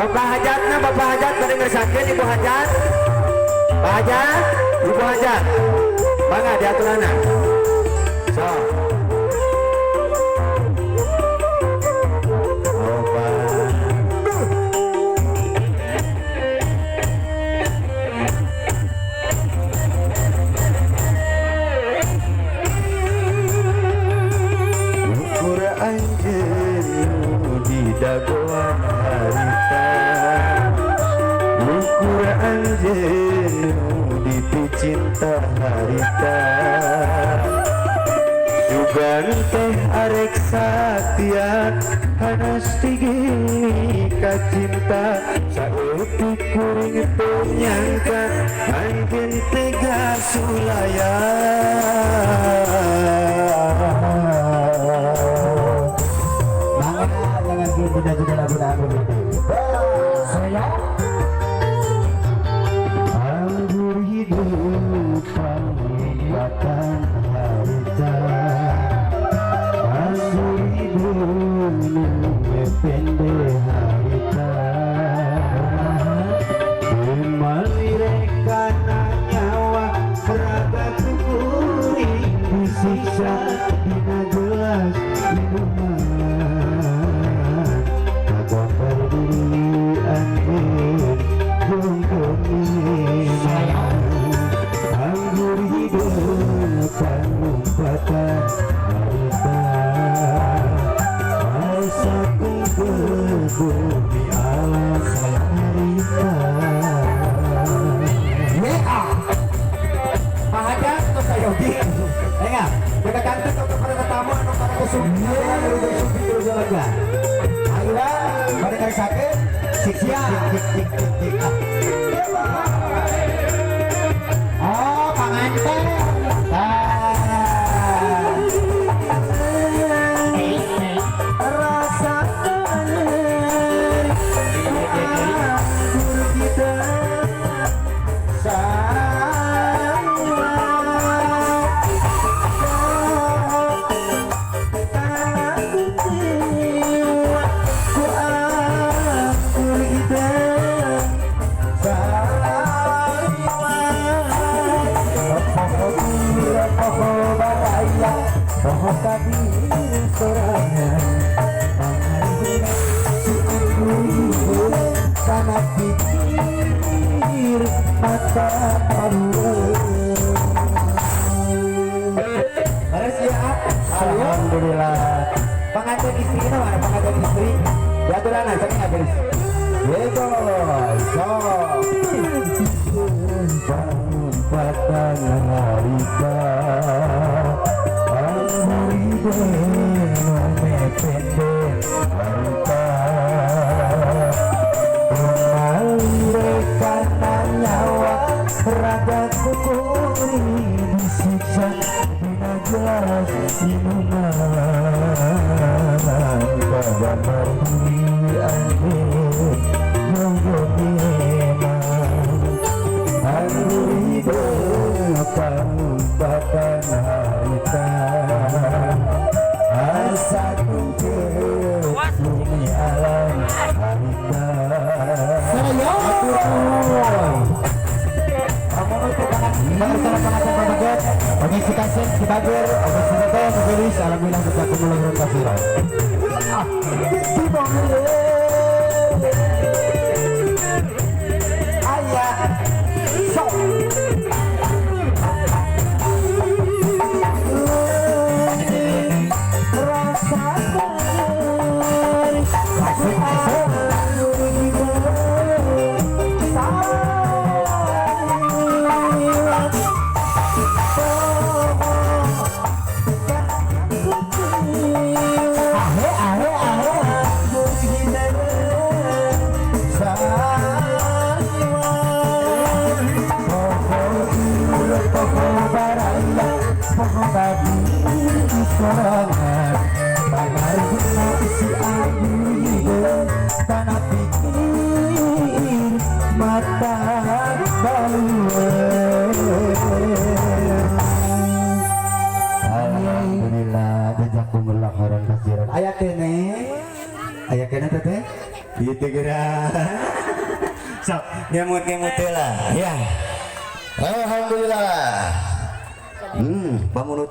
Bapak hajatna, bapak hajat pada ngersakkeun ibu hajat. Pak hajat, ibu hajat. Bangga diaturana. So. Dagoan harita ukur anjeun dipicinta harita jugan teh arek satya hanas tinggi kacinta saeutik kuring teu nyangka angkeun tega sulaya. Sudah lagu-lagu ini. Saya anggur hidup panggiatan harita, anggur hidup pendek harita, memalirkan nyawa raga kuring disiksa dina gelas minuman. Anggur hidup panumpatan harita masa kumpul di alam harita. Pak hajat terus ayo di. Enggak, kita kantor ke para tamu anu para kusum. Ayo bersumpi terus lega. Ayo, pada ngersakkeun siksia. Oh, panganten. Alhamdulillah. Pengantin istri itu ada pengantin istri. Diaturan aja nih habis. Gitu. So. Patan harita anggur hidup pendek harita memalirkan nyawa raga kuring disiksa dina gelas minuman pada marduri anjeun jogoh memang anggur hidup panumpatan harita asa kumpul bumi alam harita. Mengisi kaset si Bagir, obat sinete, Mugelis, alhamdulillah kita kumulai run kasiran. Ayah. So. sorangan pangarguna si anggur tanah pikir mata Alhamdulillah jazakumullah khairan katsiran. Aya kene teteh Gitu kira. Sok ngemut-ngemut lah. Ya. Alhamdulillah. Bangun